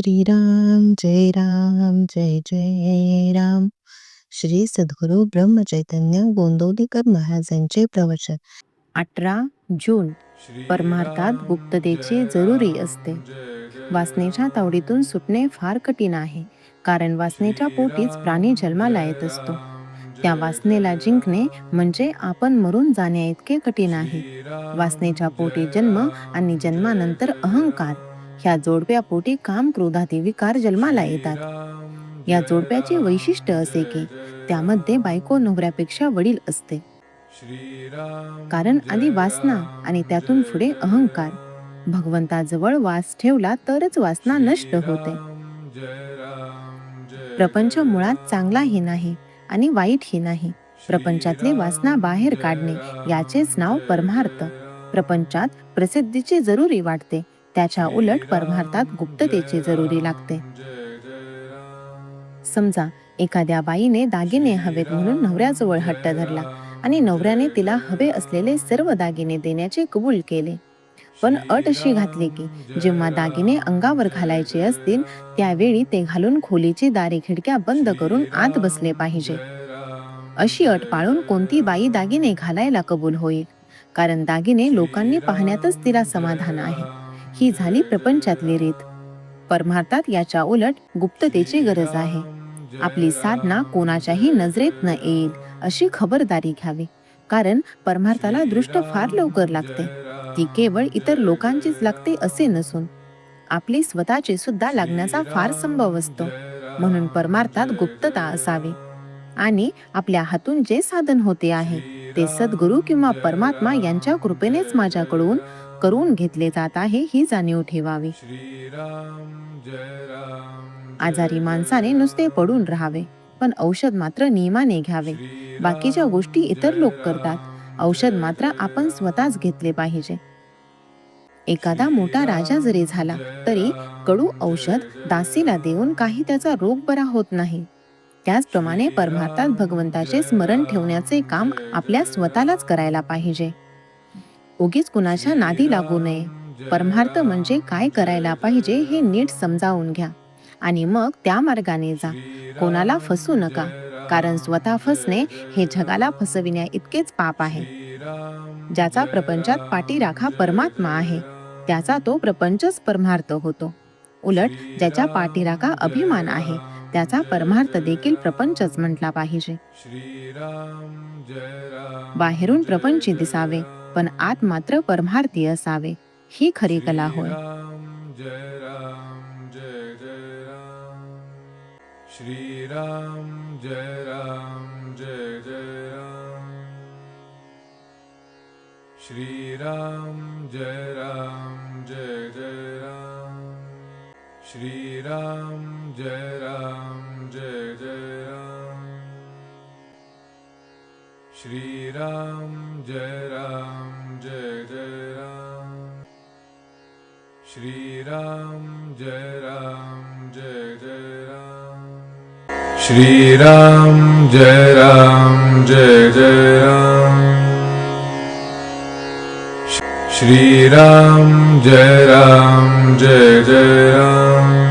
श्रीराम जय राम जय जय राम. श्री सद्गुरु ब्रह्मचैतन्य गोंदवलेकर महाराजांचे प्रवचन. 18 जून. परमार्थात गुप्ततेची जरुरी असते. वासनेच्या तावडीतून सुटणे फार कठीण आहे, कारण वासनेच्या पोटीच प्राणी जन्माला येत असतो. त्या वासनेला जिंकणे म्हणजे आपण मरून जाण्या इतके कठीण आहे. वासनेच्या पोटी जन्म आणि जन्मानंतर अहंकार, ह्या जोडप्या पोटी काम क्रोधादी विकार जन्माला येतात. या जोडप्याचे वैशिष्ट्य असे की त्यामध्ये बायको नवऱ्यापेक्षा वडील असते. कारण आधी वासना आणि त्यातून पुढे अहंकार. भगवंताजवळ वास ठेवला तरच वासना नष्ट होते. प्रपंच मुळात चांगलाही नाही आणि वाईटही नाही. प्रपंचातली वासना बाहेर काढणे याचेच नाव परमार्थ. प्रपंचात प्रसिद्धीची जरुरी वाटते, त्याच्या उलट परमार्थात गुप्ततेची जरुरी लागते. समजा एखाद्या बाईने दागिने हवेत म्हणून नवऱ्याजवळ हट्ट धरला आणि नवऱ्याने तिला हवे असलेले सर्व दागिने देण्याचे कबूल केले, पण अट अशी घातली की जेव्हा दागिने अंगावर घालायचे असतील त्यावेळी ते घालून खोलीची दारे खिडक्या बंद करून आत बसले पाहिजे. अशी अट पाळून कोणती बाई दागिने घालायला कबूल होईल? कारण दागिने लोकांनी पाहण्यातच तिला समाधान आहे. ही झाली प्रपंचातली रीत. परमार्थात याच्या उलट गुप्ततेची गरज आहे. आपली साधना कोणाच्याही नजरेत न येईल अशी खबरदारी घ्यावी. कारण परमार्थाला दृष्ट फार लवकर लागते. ती केवळ इतर लोकांचीच लागते असे नसून आपली स्वतःची सुद्धा लागण्याचा फार संभव असतो. म्हणून परमार्थात गुप्तता असावी. आणि आपल्या हातून जे साधन होते आहे ते सद्गुरू किंवा परमात्मा यांच्या कृपेनेच माझ्याकडून करून घेतले जात आहे ही जाणीव ठेवावी. आजारी माणसाने नुसते पडून राहावे, पण औषध मात्र नियमाने घ्यावे. बाकीच्या गोष्टी इतर लोक करतात, औषध मात्र आपण स्वतःच घेतले पाहिजे. एखादा मोठा राजा जरी झाला तरी कडू औषध दासीला देऊन काही त्याचा रोग बरा होत नाही. त्याचप्रमाणे परमार्थात भगवंताचे स्मरण ठेवण्याचे काम आपल्या स्वतःलाच करायला पाहिजे. उगीच कुणाच्या नादी लागू नये. परमार्थ म्हणजे काय करायला पाहिजे हे नीट समजावून घ्या आणि मग त्या मार्गाने जा. कोणाला फसू नका, कारण स्वतः फसणे हे जगाला फसविण्या इतकेच पाप आहे. ज्याचा प्रपंचात पाठीराखा परमात्मा आहे त्याचा तो प्रपंचच परमार्थ होतो. उलट ज्याच्या पाठीराखा अभिमान आहे त्याचा परमार्थ देखील प्रपंचच म्हटला पाहिजे. बाहेरून प्रपंची दिसावे, पण आत मात्र परमार्थी असावे, ही खरी कला होय. श्रीराम जय राम जय जय राम. श्रीराम जय राम जय जय राम. श्रीराम जय राम जय जय राम. श्रीराम जय राम जय जय राम. श्रीराम जय राम जय जय राम. श्रीराम जय राम जय जय राम. श्रीराम जय राम जय जय राम.